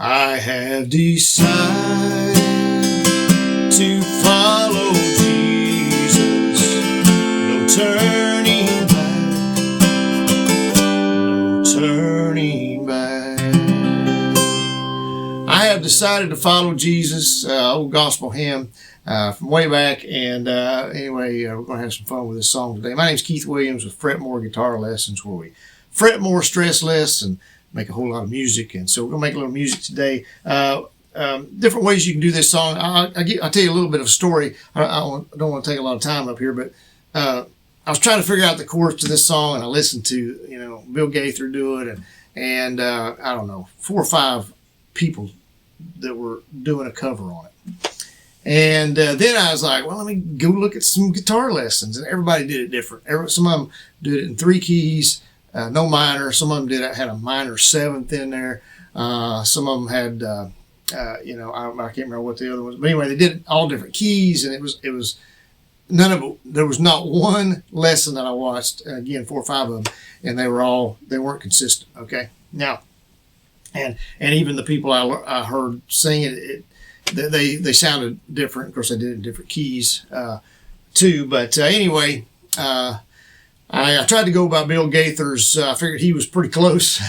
I have decided to follow Jesus. No turning back. No turning back. I have decided to follow Jesus. Old gospel hymn from way back. And anyway, we're going to have some fun with this song today. My name's Keith Williams with Fret More Guitar Lessons, where we fret more, stress less, and make a whole lot of music. And so we're going to make a little music today. Different ways you can do this song. I'll tell you a little bit of a story. I don't want to take a lot of time up here, but I was trying to figure out the chords to this song, and I listened to Bill Gaither do it, and I don't know, 4 or 5 people that were doing a cover on it. And then I was like, well, let me go look at some guitar lessons, and everybody did it different. Some of them did it in 3 keys. No minor. Some of them had a minor 7th in there. Some of them had, I can't remember what the other ones. But anyway, they did all different keys, and it was none of it. There was not one lesson that I watched. Again, 4 or 5 of them, and they weren't consistent. Okay, now, and even the people I heard sing it, they sounded different. Of course, they did it in different keys too. But anyway. I tried to go by Bill Gaither's. I figured he was pretty close.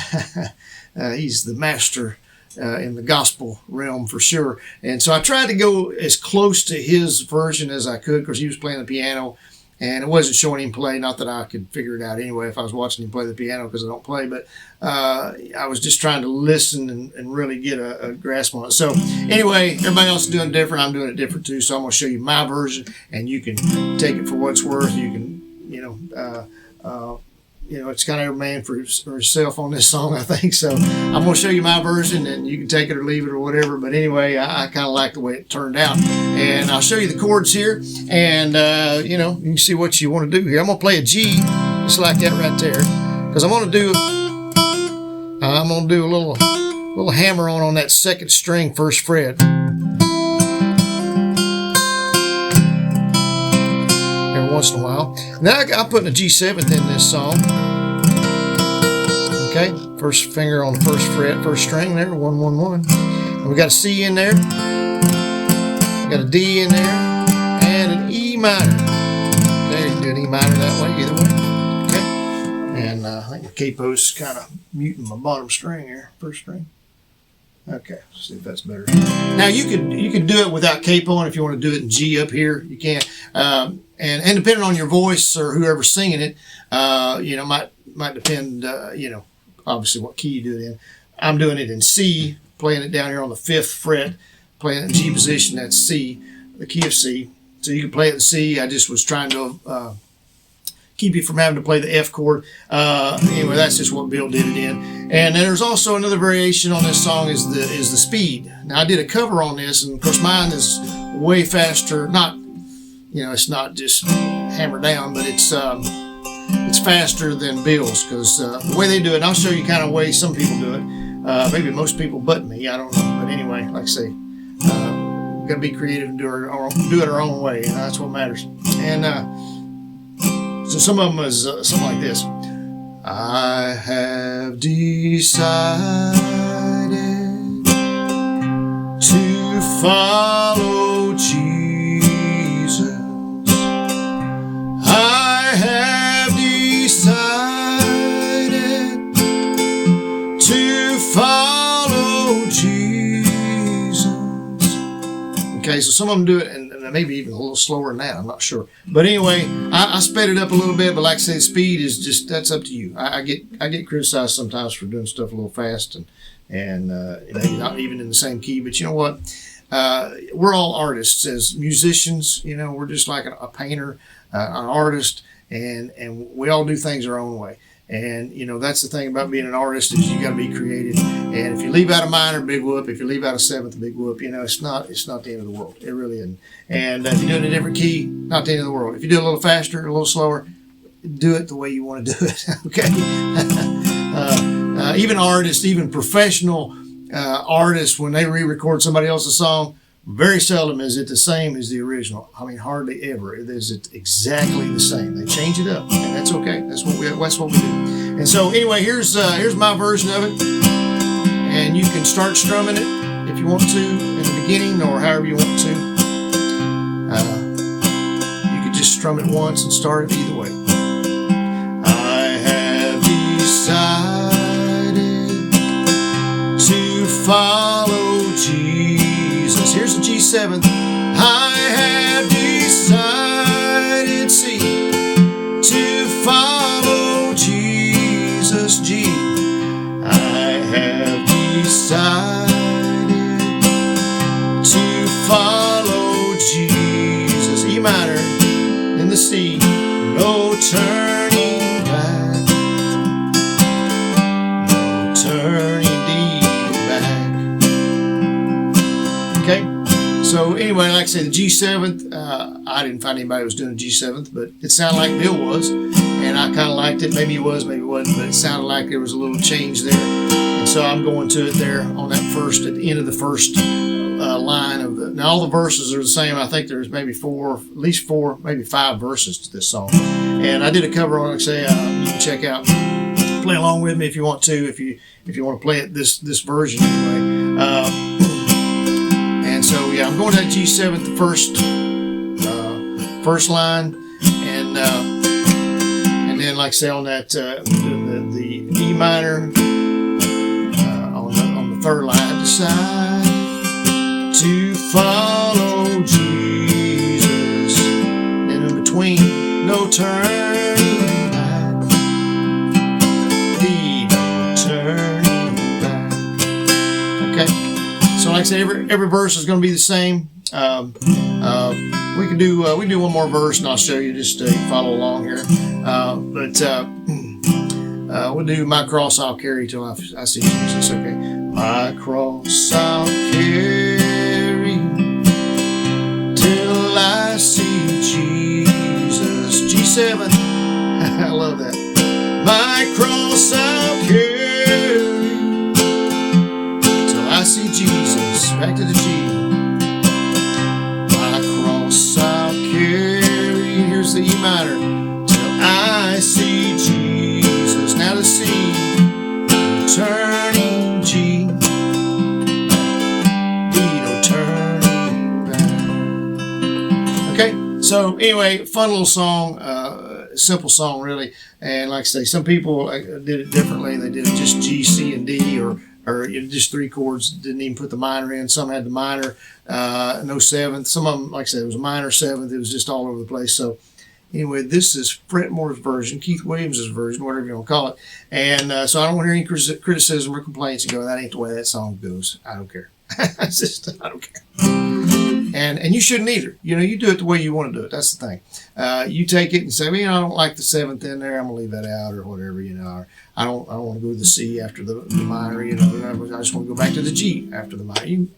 He's the master in the gospel realm for sure. And so I tried to go as close to his version as I could, because he was playing the piano, and it wasn't showing him play. Not that I could figure it out anyway if I was watching him play the piano, because I don't play. But I was just trying to listen and really get a grasp on it. So anyway, everybody else is doing it different. I'm doing it different too. So I'm going to show you my version, and you can take it for what it's worth. You can it's kind of every man for himself on this song, I think. So I'm going to show you my version, and you can take it or leave it or whatever. But anyway, I kind of like the way it turned out. And I'll show you the chords here, and, you can see what you want to do here. I'm going to play a G, just like that right there, because I'm going to do a little hammer on that 2nd string, 1st fret. Once in a while. Now I'm putting a G7th in this song. Okay, 1st finger on the 1st fret, 1st string there, 1, 1, 1. And we got a C in there, got a D in there, and an E minor. Okay, you can do an E minor that way, either way. Okay, and I think the capo's kind of muting my bottom string here, 1st string. Okay, let's see if that's better. Now you could do it without capo, and if you want to do it in G up here, you can. And depending on your voice or whoever's singing it, might depend. Obviously what key you do it in. I'm doing it in C, playing it down here on the 5th fret, playing it in G position. That's C, the key of C. So you can play it in C. I just was trying to keep you from having to play the F chord. Anyway, that's just what Bill did it in. And then there's also another variation on this song is the speed. Now I did a cover on this, and of course mine is way faster. Not, it's not just hammered down, but it's faster than Bill's, because the way they do it, and I'll show you kind of way some people do it. Maybe most people but me, I don't know. But anyway, like I say, we've got to be creative and do it our own way, and that's what matters. And so some of them is something like this. I have decided to follow Jesus. I have decided to follow Jesus. Okay, so some of them do it, and maybe even a little slower than that. I'm not sure. But anyway, I sped it up a little bit, but like I say, the speed is just, that's up to you. I get criticized sometimes for doing stuff a little fast and not even in the same key. But you know what? We're all artists as musicians. We're just like a painter, an artist, and we all do things our own way. And that's the thing about being an artist, is you got to be creative. And if you leave out a minor, big whoop. If you leave out a 7th, big whoop. It's not the end of the world. It really isn't. And if you do it in a different key, not the end of the world. If you do it a little faster, a little slower, do it the way you want to do it. Okay. Even artists, even professional artists, when they re-record somebody else's song, very seldom is it the same as the original. I mean, hardly ever is it exactly the same. They change it up, and that's okay. That's what we do. And so, anyway, here's my version of it. and you can start strumming it if you want to in the beginning or however you want to. You could just strum it once and start it either way. I have decided to follow Jesus. Here's the G7. I have decided, see, to follow Jesus, G. I have decided to follow Jesus. E minor in the C. No turning back. No turning D back. Okay? So anyway, like I said, the G7th, I didn't find anybody who was doing the G7th, but it sounded like Bill was, and I kind of liked it. Maybe he was, maybe he wasn't, but it sounded like there was a little change there. And so I'm going to it there on that first, at the end of the first line of the. Now all the verses are the same. I think there's maybe at least four, maybe 5 verses to this song. And I did a cover on it. Like I say, you can check out, play along with me if you want to, if you want to play it this version anyway. And so yeah, I'm going to that G7, the first line, and then like I say on that the E minor on the third line, I decide to follow Jesus. And in between, no turning back. D, no turning back. Okay. So like I say, every verse is going to be the same. We can do one more verse, and I'll show you just to follow along here. We'll do my cross I'll carry till I see Jesus. Okay, my cross I'll carry till I see Jesus. G7, I love that. My cross I'll carry till I see Jesus. Back to the G. I'll carry, here's the E minor, till I see Jesus. Now to C, turning G, D, no turning back. Okay, so anyway, fun little song, simple song really. And like I say, some people did it differently. They did it just G, C, and D, or just 3 chords, didn't even put the minor in. Some had the minor, no 7th. Some of them, like I said, it was a minor 7th. It was just all over the place. So anyway, this is Fretmore's version, Keith Williams' version, whatever you want to call it. And so I don't want to hear any criticism or complaints and go, that ain't the way that song goes. I don't care. I don't care. And you shouldn't either. You do it the way you want to do it. That's the thing. You take it and say, well, I don't like the 7th in there. I'm gonna leave that out or whatever. Or I don't want to go to the C after the minor. I just want to go back to the G after the minor. You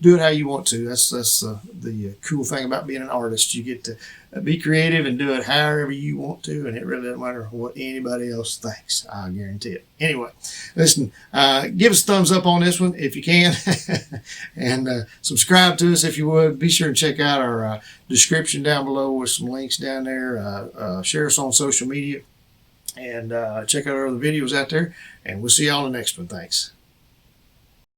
do it how you want to. That's the cool thing about being an artist. You get to be creative and do it however you want to, and it really doesn't matter what anybody else thinks. I guarantee it. Anyway, listen, give us a thumbs up on this one if you can, and subscribe to us if you would. Be sure to check out our description down below with some links down there. Share us on social media, and check out our other videos out there, and we'll see you all in the next one. Thanks.